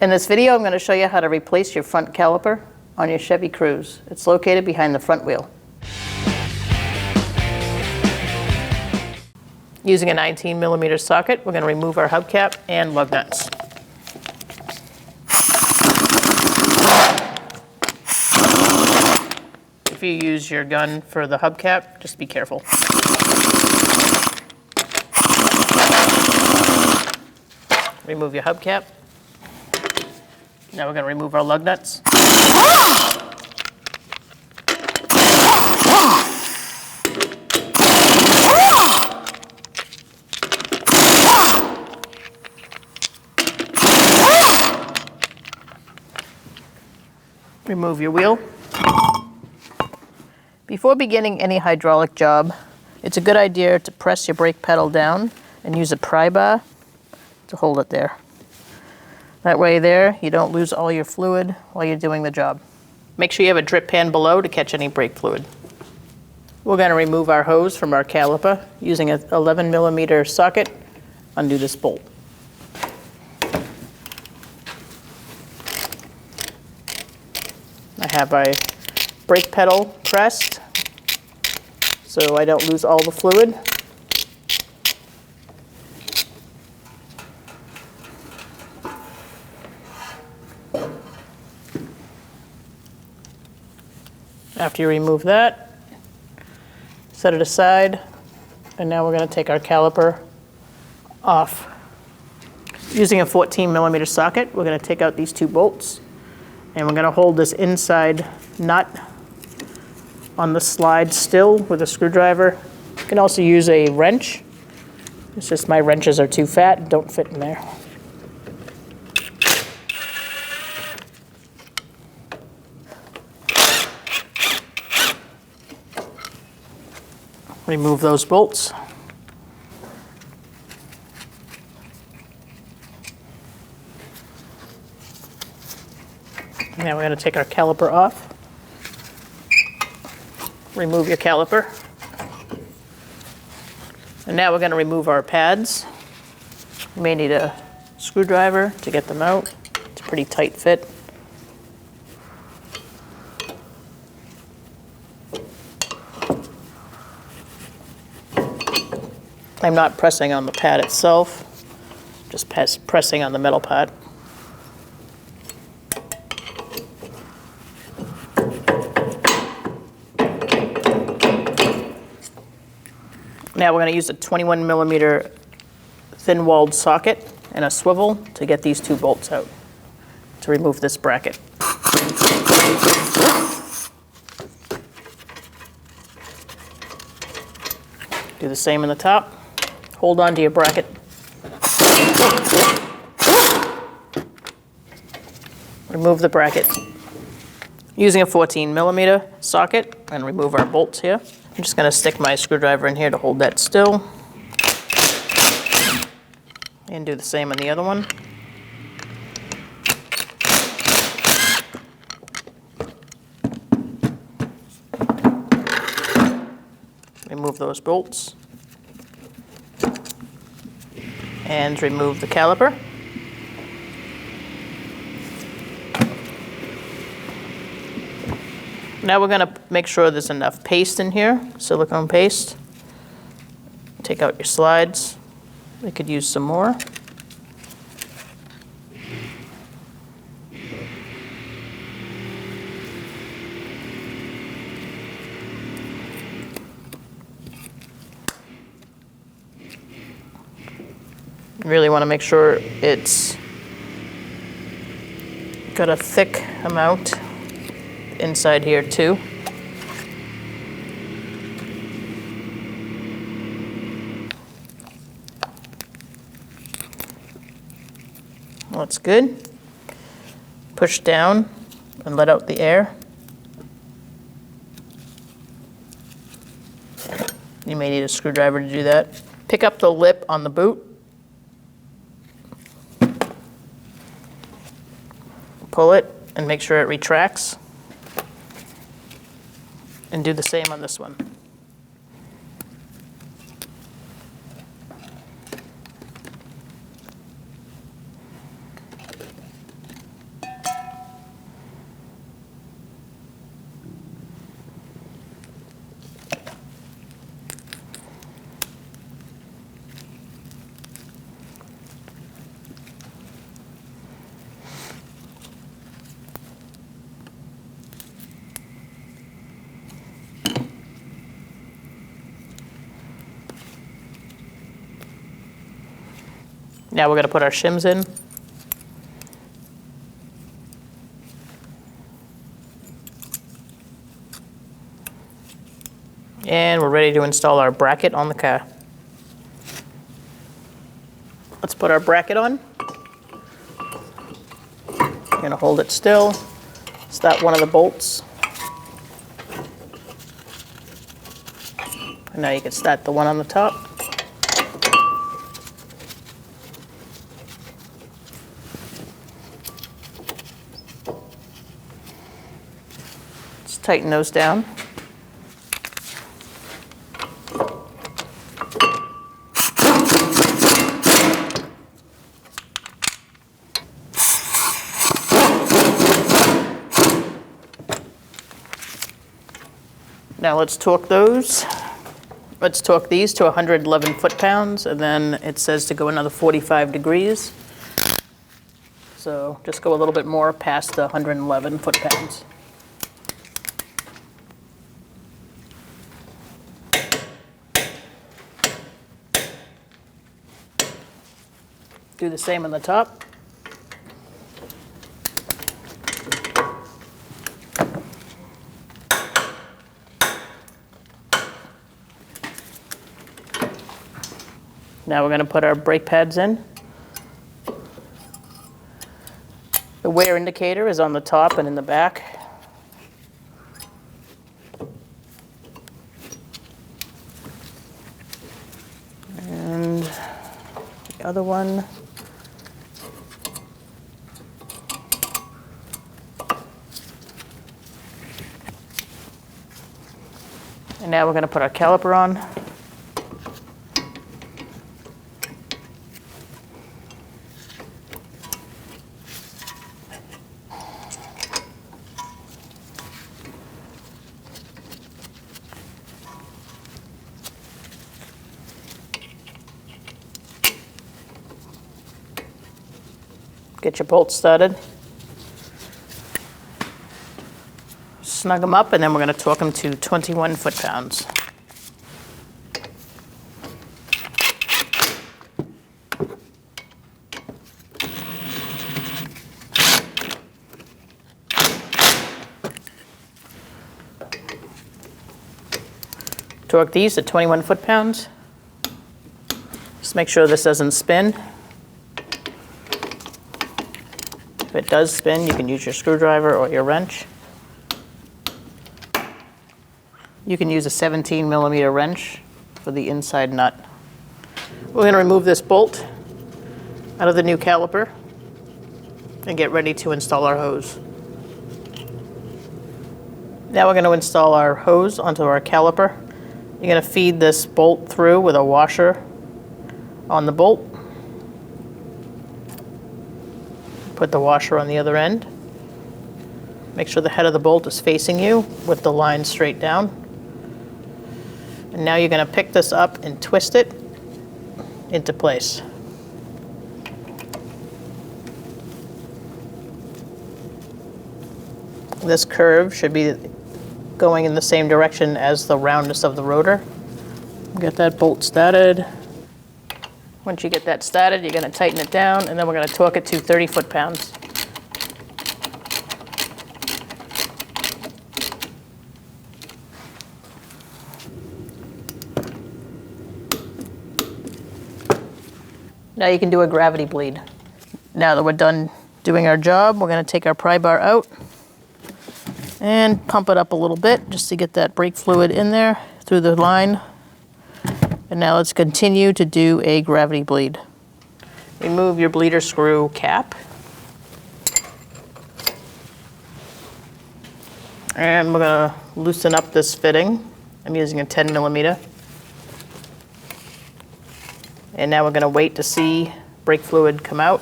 In this video, I'm going to show you how to replace your front caliper on your Chevy Cruze. It's located behind the front wheel. Using a 19mm socket, we're going to remove our hubcap and lug nuts. If you use your gun for the hubcap, just be careful. Remove your hubcap. Now we're going to remove our lug nuts. Remove your wheel. Before beginning any hydraulic job, it's a good idea to press your brake pedal down and use a pry bar to hold it there. That way there, you don't lose all your fluid while you're doing the job. Make sure you have a drip pan below to catch any brake fluid. We're going to remove our hose from our caliper using an 11mm socket. Undo this bolt. I have my brake pedal pressed so I don't lose all the fluid. After you remove that, set it aside, and now we're going to take our caliper off. Using a 14mm socket, we're going to take out these two bolts, and we're going to hold this inside nut on the slide still with a screwdriver. You can also use a wrench. It's just my wrenches are too fat and don't fit in there. Remove those bolts. Now we're going to take our caliper off. Remove your caliper. And now we're going to remove our pads. You may need a screwdriver to get them out. It's a pretty tight fit. I'm not pressing on the pad itself, just pressing on the metal pad. Now we're going to use a 21mm thin-walled socket and a swivel to get these two bolts out to remove this bracket. Do the same in the top. Hold on to your bracket. Remove the bracket. Using a 14mm socket, and remove our bolts here. I'm just going to stick my screwdriver in here to hold that still. And do the same on the other one. Remove those bolts. And remove the caliper. Now we're going to make sure there's enough paste in here, silicone paste. Take out your slides. We could use some more. You really want to make sure it's got a thick amount inside here too. That's good. Push down and let out the air. You may need a screwdriver to do that. Pick up the lip on the boot. Pull it and make sure it retracts. And do the same on this one. Now we're going to put our shims in. And we're ready to install our bracket on the car. Let's put our bracket on. You're going to hold it still. Start one of the bolts. And now you can start the one on the top. Let's tighten those down. Now let's torque those. Let's torque these to 111 foot-pounds, and then it says to go another 45 degrees. So just go a little bit more past the 111 foot-pounds. Do the same on the top. Now we're going to put our brake pads in. The wear indicator is on the top and in the back. And the other one. And now we're going to put our caliper on. Get your bolts started. Snug them up, and then we're going to torque them to 21 foot-pounds. Torque these to 21 foot-pounds. Just make sure this doesn't spin. If it does spin, you can use your screwdriver or your wrench. You can use a 17mm wrench for the inside nut. We're going to remove this bolt out of the new caliper and get ready to install our hose. Now we're going to install our hose onto our caliper. You're going to feed this bolt through with a washer on the bolt. Put the washer on the other end. Make sure the head of the bolt is facing you with the line straight down. And now you're going to pick this up and twist it into place. This curve should be going in the same direction as the roundness of the rotor. Get that bolt started. Once you get that started, you're going to tighten it down, and then we're going to torque it to 30 foot-pounds. Now you can do a gravity bleed. Now that we're done doing our job, we're going to take our pry bar out and pump it up a little bit just to get that brake fluid in there through the line. And now let's continue to do a gravity bleed. Remove your bleeder screw cap. And we're going to loosen up this fitting. I'm using a 10mm. And now we're going to wait to see brake fluid come out.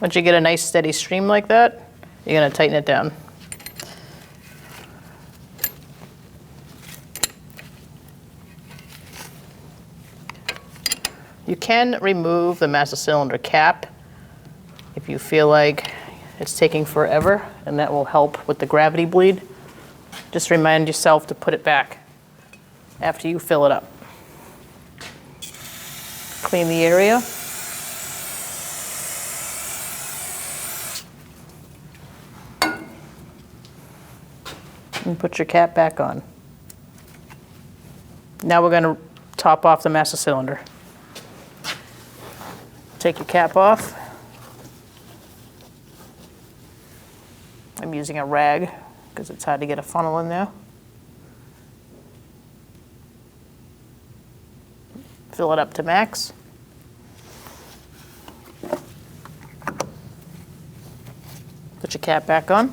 Once you get a nice steady stream like that, you're going to tighten it down. You can remove the master cylinder cap if you feel like it's taking forever, and that will help with the gravity bleed. Just remind yourself to put it back after you fill it up. Clean the area. And put your cap back on. Now we're going to top off the master cylinder. Take your cap off. I'm using a rag because it's hard to get a funnel in there. Fill it up to max. Put your cap back on.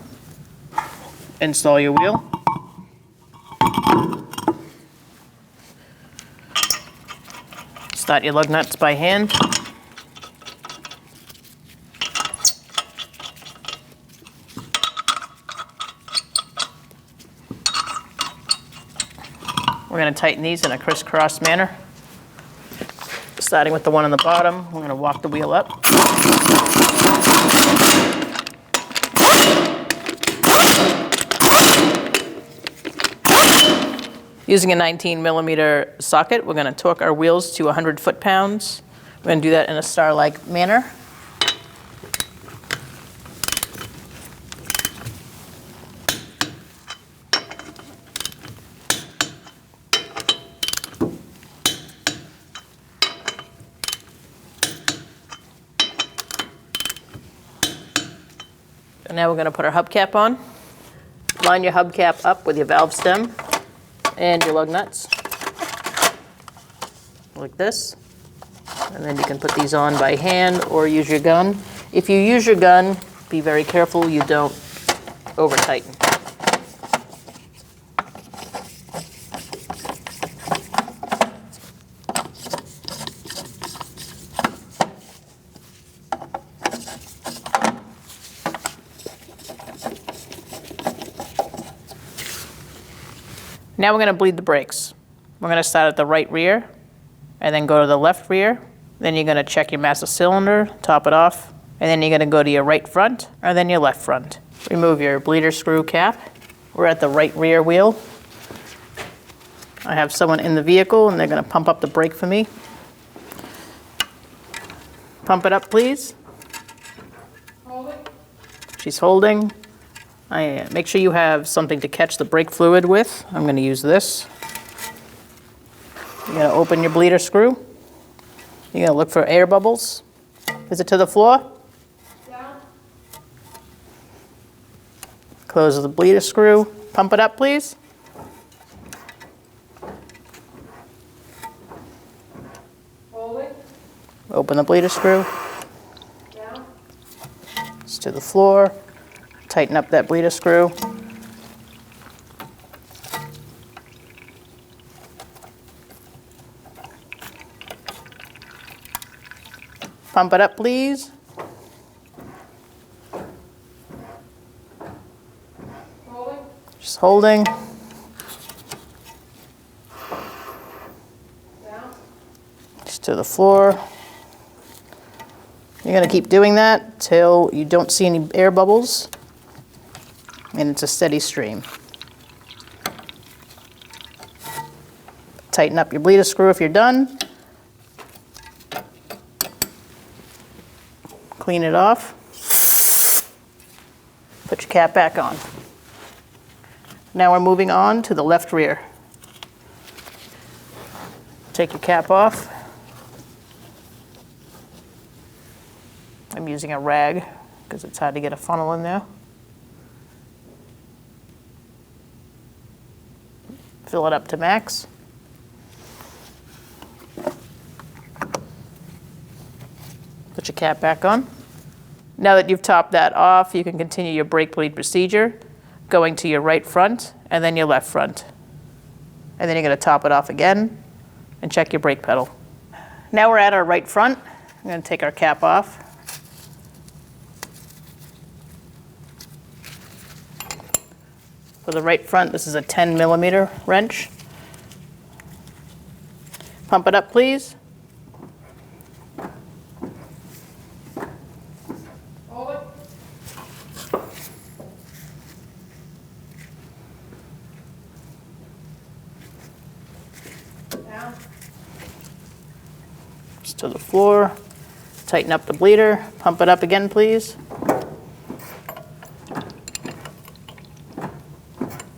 Install your wheel. Start your lug nuts by hand. We're going to tighten these in a crisscross manner. Starting with the one on the bottom, we're going to walk the wheel up. Using a 19mm socket, we're going to torque our wheels to 100 foot-pounds. We're going to do that in a star-like manner. And now we're going to put our hubcap on. Line your hubcap up with your valve stem and your lug nuts, like this. And then you can put these on by hand or use your gun. If you use your gun, be very careful you don't over-tighten. Now we're going to bleed the brakes. We're going to start at the right rear and then go to the left rear. Then you're going to check your master cylinder, top it off, and then you're going to go to your right front and then your left front. Remove your bleeder screw cap. We're at the right rear wheel. I have someone in the vehicle and they're going to pump up the brake for me. Pump it up, please. Hold it. She's holding. Make sure you have something to catch the brake fluid with. I'm going to use this. You're going to open your bleeder screw. You're going to look for air bubbles. Is it to the floor? Yeah. Close the bleeder screw. Pump it up, please. Hold it. Open the bleeder screw. Down. It's to the floor. Tighten up that bleeder screw. Pump it up, please. Holding. Just holding. Down. Just to the floor. You're going to keep doing that till you don't see any air bubbles. And it's a steady stream. Tighten up your bleeder screw if you're done. Clean it off. Put your cap back on. Now we're moving on to the left rear. Take your cap off. I'm using a rag because it's hard to get a funnel in there. Fill it up to max. Put your cap back on. Now that you've topped that off, you can continue your brake bleed procedure, going to your right front and then your left front. And then you're going to top it off again and check your brake pedal. Now we're at our right front. I'm going to take our cap off. For the right front, this is a 10mm wrench. Pump it up, please. Hold it. Down. Just to the floor. Tighten up the bleeder. Pump it up again, please.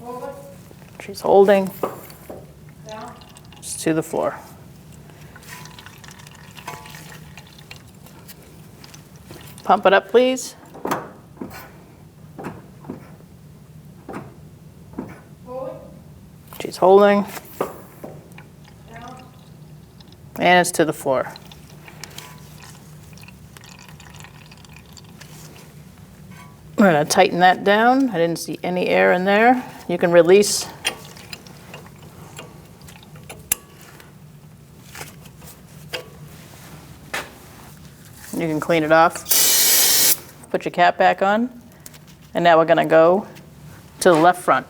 Hold it. She's holding. It's to the floor. Pump it up, please. She's holding. And it's to the floor. We're going to tighten that down. I didn't see any air in there. You can release. You can clean it off. Put your cap back on. And now we're going to go to the left front.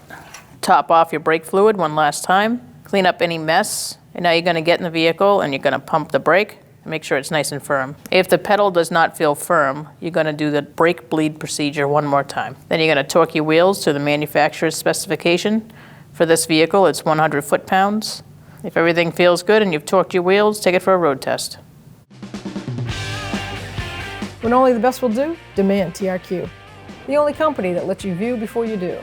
Top off your brake fluid one last time. Clean up any mess. And now you're going to get in the vehicle and you're going to pump the brake and make sure it's nice and firm. If the pedal does not feel firm, you're going to do the brake bleed procedure one more time. Then you're going to torque your wheels to the manufacturer's specification. For this vehicle, it's 100 foot-pounds. If everything feels good and you've torqued your wheels, take it for a road test. When only the best will do, demand TRQ. The only company that lets you view before you do.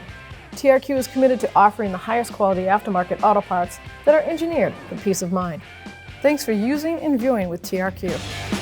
TRQ is committed to offering the highest quality aftermarket auto parts that are engineered for peace of mind. Thanks for using and viewing with TRQ.